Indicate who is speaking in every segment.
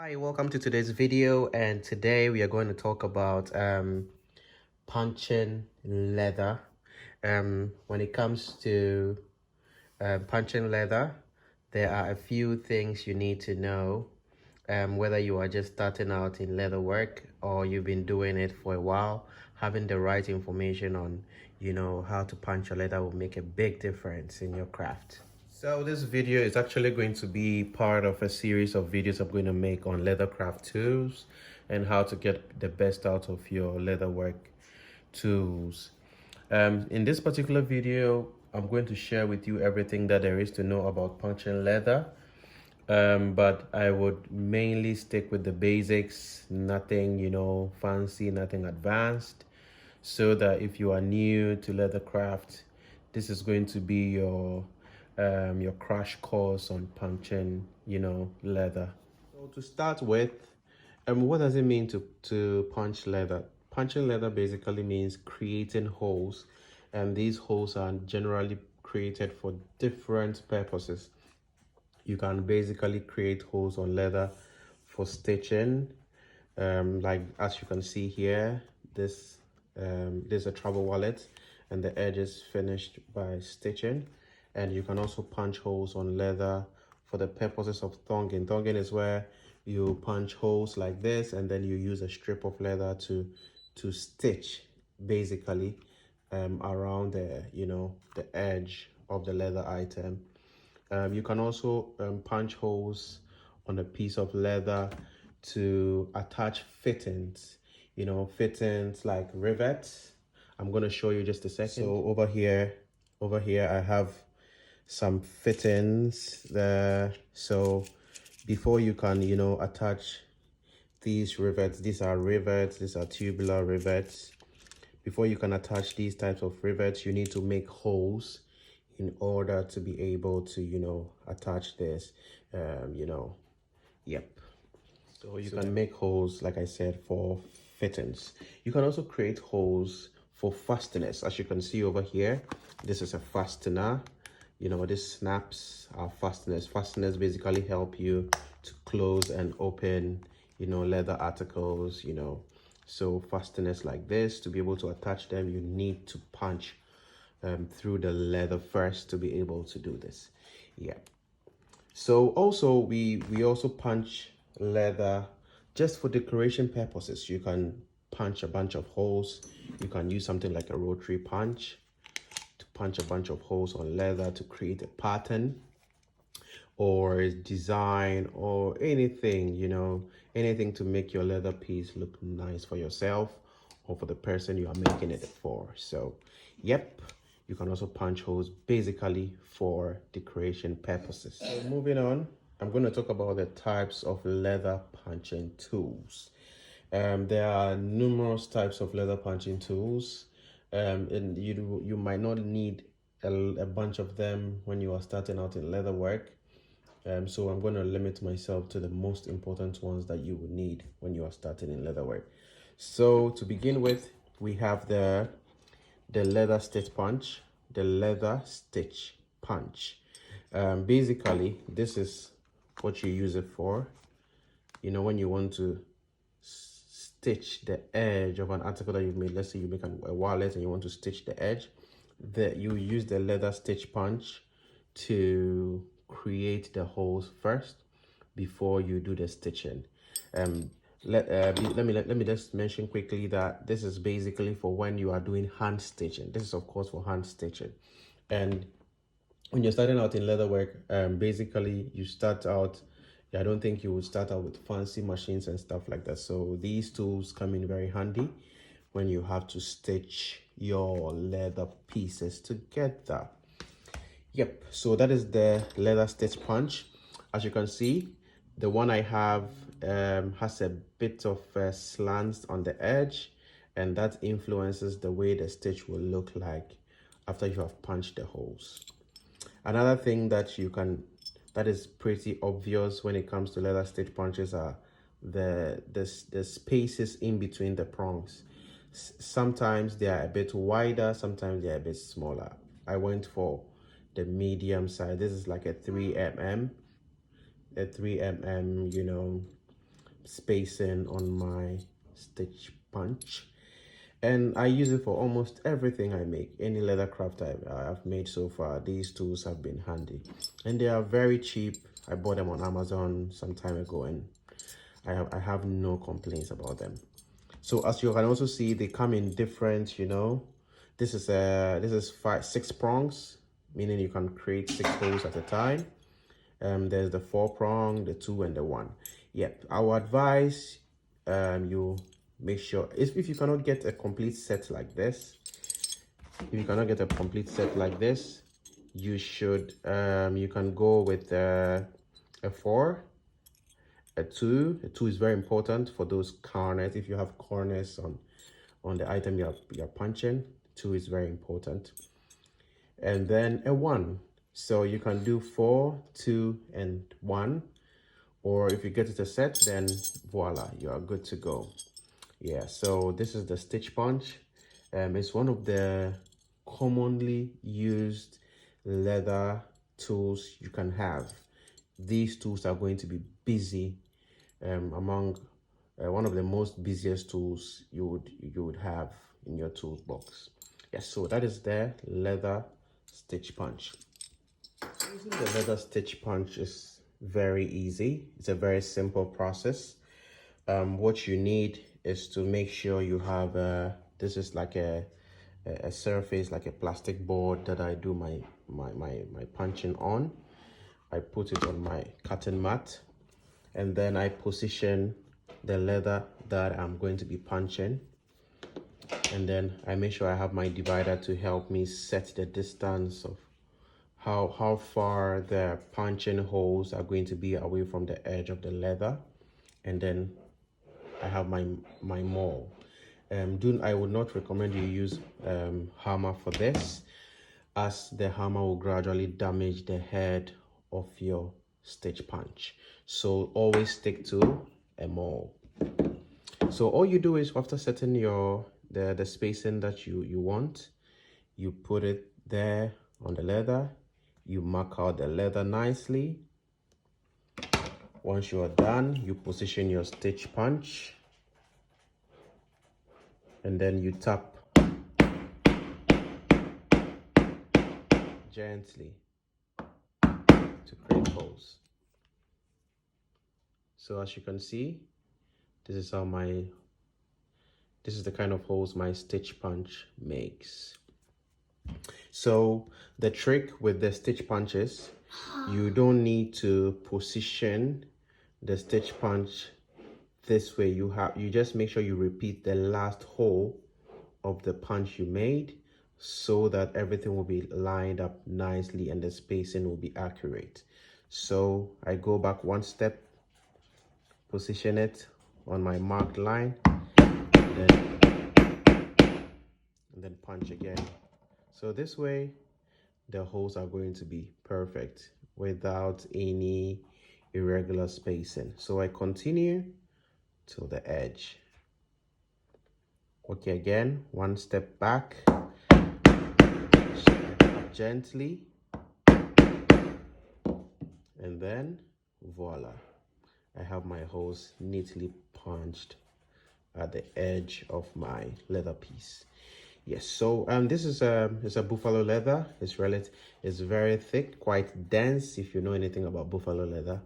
Speaker 1: Hi, welcome to today's video, and today we are going to talk about punching leather. When it comes to punching leather, there are a few things you need to know, whether you are just starting out in leather work or you've been doing it for a while. Having the right information on how to punch your leather will make a big difference in your craft. So this video is actually going to be part of a series of videos I'm going to make on leathercraft tools and how to get the best out of your leatherwork tools. In this particular video, I'm going to share with you everything that there is to know about punching leather. But I would mainly stick with the basics, nothing, fancy, nothing advanced, so that if you are new to leathercraft, this is going to be your crash course on punching, leather. So to start with, what does it mean to punch leather? Punching leather basically means creating holes, and these holes are generally created for different purposes. You can basically create holes on leather for stitching, like as you can see here, this is a travel wallet and the edge is finished by stitching. And you can also punch holes on leather for the purposes of thonging. Thonging is where you punch holes like this and then you use a strip of leather to stitch basically around the edge of the leather item. You can also punch holes on a piece of leather to attach fittings, fittings like rivets. I'm going to show you just a second. So over here I have some fittings there. So before you can attach these rivets, these are tubular rivets. Before you can attach these types of rivets, you need to make holes in order to be able to attach this. Yep. So you can make holes, like I said, for fittings. You can also create holes for fasteners. As you can see over here, this is a fastener. This snaps are fasteners. Fasteners basically help you to close and open leather articles. So fasteners like this, to be able to attach them, you need to punch through the leather first to be able to do this. Yeah. So also we also punch leather just for decoration purposes. You can punch a bunch of holes. You can use something like a rotary punch to punch a bunch of holes on leather to create a pattern or a design or anything, anything to make your leather piece look nice for yourself or for the person you are making it for. So yep, you can also punch holes basically for decoration purposes. So moving on, I'm going to talk about the types of leather punching tools. There are numerous types of leather punching tools, and you might not need a bunch of them when you are starting out in leather work. So I'm going to limit myself to the most important ones that you would need when you are starting in leatherwork. So to begin with, we have the leather stitch punch, the leather stitch punch. Basically, this is what you use it for. When you want to stitch the edge of an article that you've made. Let's say you make a wallet and you want to stitch the edge, that you use the leather stitch punch to create the holes first before you do the stitching. Let me just mention quickly that this is basically for when you are doing hand stitching. This is of course for hand stitching. And when you're starting out in leatherwork, basically you start out, I don't think you would start out with fancy machines and stuff like that. So these tools come in very handy when you have to stitch your leather pieces together. Yep, so that is the leather stitch punch. As you can see, the one I have has a bit of slants on the edge, and that influences the way the stitch will look like after you have punched the holes. Another thing that is pretty obvious when it comes to leather stitch punches are the spaces in between the prongs. Sometimes they are a bit wider, sometimes they are a bit smaller. I went for the medium side. This is like a 3 mm, spacing on my stitch punch, and I use it for almost everything I make. Any leather craft I've made so far, these tools have been handy, and they are very cheap. I bought them on Amazon some time ago, and I have no complaints about them. So as you can also see, they come in different, this is 6 prongs, meaning you can create 6 holes at a time. There's the 4 prong, the 2, and the 1. Yep, I would advise you make sure if you cannot get a complete set like this, you should you can go with a 4, a 2. A 2 is very important for those corners. If you have corners on the item you're punching, 2 is very important. And then a 1. So you can do 4, 2, and 1. Or if you get it a set, then voila, you are good to go. Yeah, so this is the stitch punch. It's one of the commonly used leather tools you can have. These tools are going to be busy among one of the most busiest tools you would have in your toolbox. Yes, so that is the leather stitch punch. Using the leather stitch punch is very easy. It's a very simple process. What you need is to make sure you have this is like a surface, like a plastic board that I do my punching on. I put it on my cutting mat, and then I position the leather that I'm going to be punching, and then I make sure I have my divider to help me set the distance of how far the punching holes are going to be away from the edge of the leather. And then I have my maul. I would not recommend you use hammer for this, as the hammer will gradually damage the head of your stitch punch. So always stick to a maul. So all you do is, after setting the spacing that you want, you put it there on the leather. You mark out the leather nicely. Once you are done, you position your stitch punch, and then you tap gently to create holes. So as you can see, this is the kind of holes my stitch punch makes. So the trick with the stitch punches, you don't need to position the stitch punch this way. You just make sure you repeat the last hole of the punch you made, so that everything will be lined up nicely and the spacing will be accurate. So I go back 1 step, position it on my marked line, and then punch again. So this way the holes are going to be perfect without any irregular spacing. So I continue till the edge. Okay, again, 1 step back, gently, and then voila, I have my holes neatly punched at the edge of my leather piece. Yes, so this is it's a buffalo leather. It's very thick, quite dense. If you know anything about buffalo leather,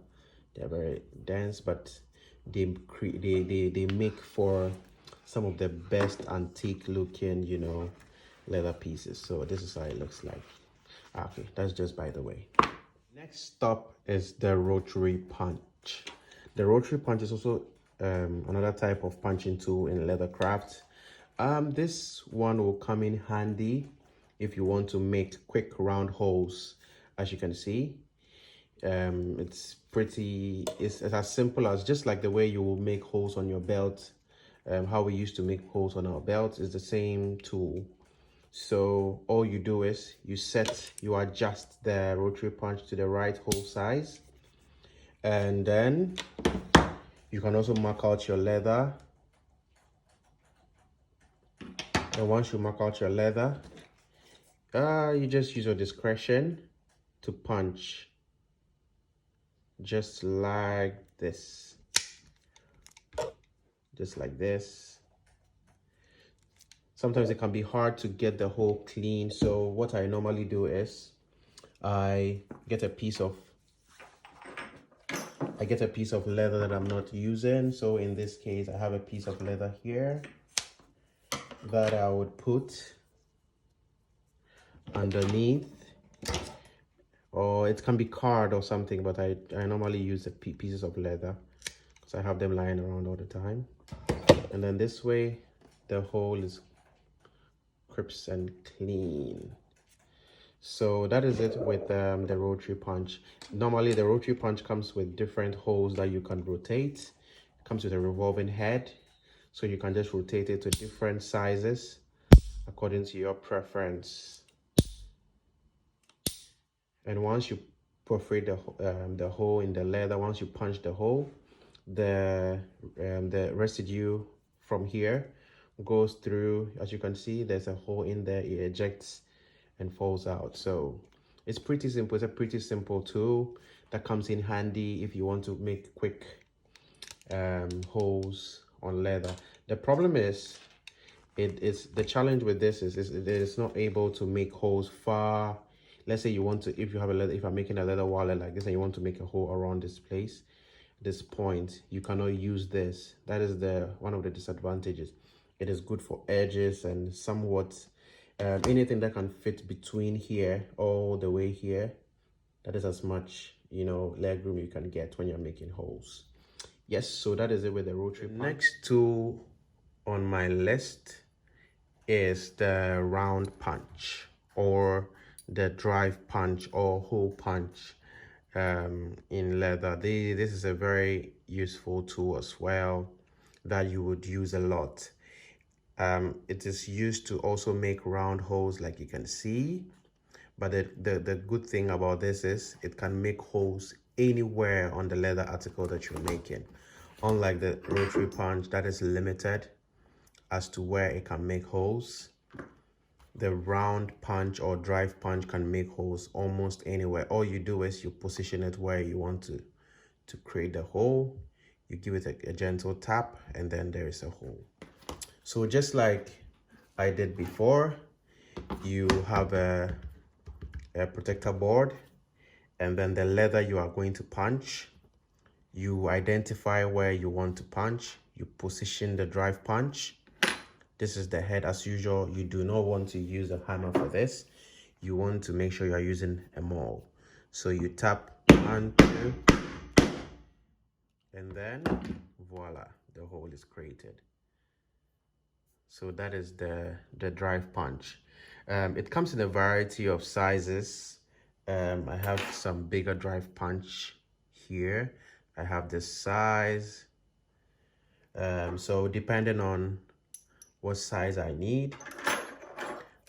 Speaker 1: they're very dense, but they make for some of the best antique looking leather pieces. So this is how it looks like. Okay, that's just by the way. Next stop is the rotary punch. The rotary punch is also another type of punching tool in leathercraft. This one will come in handy if you want to make quick round holes. As you can see, it's as simple as just like the way you will make holes on your belt. How we used to make holes on our belts is the same tool. So all you do is you adjust the rotary punch to the right hole size, and then you can also mark out your leather. And once you mark out your leather, you just use your discretion to punch just like this. just like this. Sometimes it can be hard to get the hole clean, so what I normally do is I get a piece of leather that I'm not using. So in this case, I have a piece of leather here that I would put underneath, or it can be card or something, but I normally use the pieces of leather because I have them lying around all the time. And then this way the hole is crisp and clean. So that is it with the rotary punch. Normally the rotary punch comes with different holes that you can rotate. It comes with a revolving head, so you can just rotate it to different sizes according to your preference. And once you perforate the hole in the leather, once you punch the hole, the residue from here goes through. As you can see, there's a hole in there. It ejects and falls out. So it's pretty simple. It's a pretty simple tool that comes in handy if you want to make quick holes on leather. The problem is, the challenge with this is it is not able to make holes far. Let's say you want to, if I'm making a leather wallet like this and you want to make a hole around this place, this point, you cannot use this. That is one of the disadvantages. It is good for edges and somewhat anything that can fit between here all the way here. That is as much, leg room you can get when you're making holes. Yes, so that is it with the rotary punch. Next tool on my list is the round punch, or the drive punch, or hole punch in leather. This is a very useful tool as well that you would use a lot. It is used to also make round holes, like you can see, but the good thing about this is it can make holes anywhere on the leather article that you're making, unlike the rotary punch that is limited as to where it can make holes. The round punch or drive punch can make holes almost anywhere. All you do is you position it where you want to create the hole. You give it a gentle tap, and then there is a hole. So just like I did before, you have a protector board, and then the leather you are going to punch, you identify where you want to punch, you position the drive punch. This is the head. As usual, you do not want to use a hammer for this. You want to make sure you are using a maul. So you tap 1, 2, and then voila, the hole is created. So that is the drive punch. It comes in a variety of sizes. I have some bigger drive punch here. I have this size. So depending on what size I need,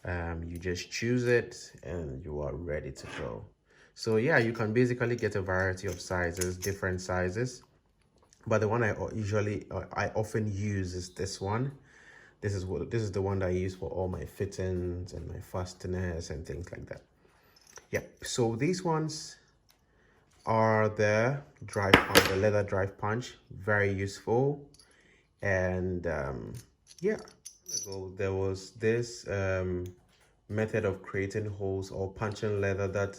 Speaker 1: you just choose it and you are ready to go. So yeah, you can basically get a variety of sizes, different sizes, but the one I often use is this one. This is the one that I use for all my fittings and my fasteners and things like that. Yep. So these ones are the drive punch, the leather drive punch. Very useful. And yeah. So there was this method of creating holes or punching leather that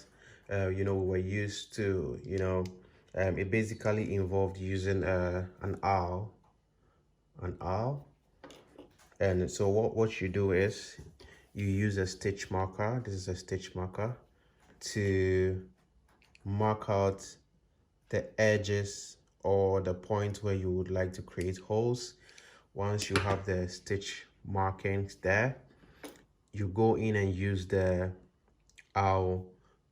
Speaker 1: we were used to. It basically involved using an awl. And so what you do is you use a stitch marker. This is a stitch marker to mark out the edges or the point where you would like to create holes. Once you have the stitch markings there, you go in and use the awl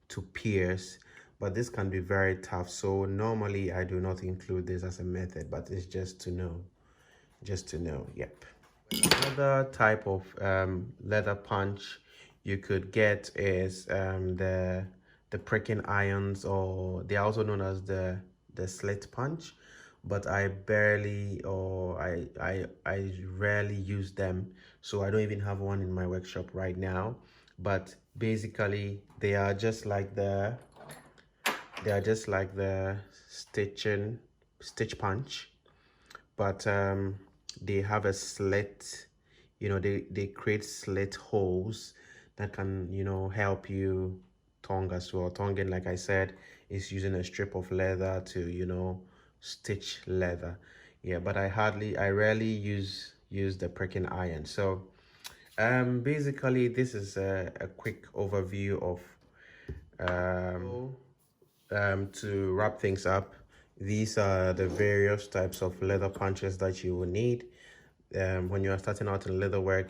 Speaker 1: to pierce, but this can be very tough. So normally I do not include this as a method, but it's just to know. Yep. Another type of leather punch you could get is the pricking irons, or they are also known as the slit punch, but I barely, or I rarely use them, so I don't even have one in my workshop right now. But basically they are just like the stitch punch, but they have a slit, you know, they create slit holes that can, you know, help you tongue as well. Tonguing, like I said, is using a strip of leather to, you know, stitch leather. Yeah, but I rarely use the pricking iron. So basically this is a quick overview of to wrap things up. These are the various types of leather punches that you will need when you are starting out in leatherwork.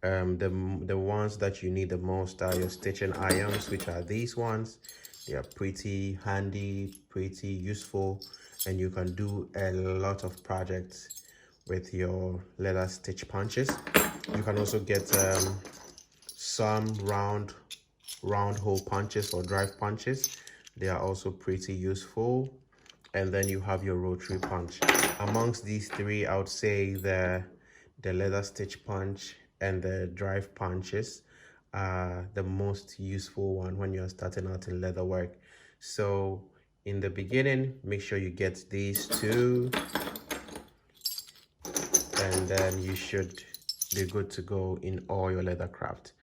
Speaker 1: The ones that you need the most are your stitching irons, which are these ones. They are pretty handy, pretty useful, and you can do a lot of projects with your leather stitch punches. You can also get some round hole punches or drive punches. They are also pretty useful. And then you have your rotary punch. Amongst these three, I would say the leather stitch punch and the drive punches are the most useful one when you're starting out in leather work. So in the beginning, make sure you get these two, and then you should be good to go in all your leather craft.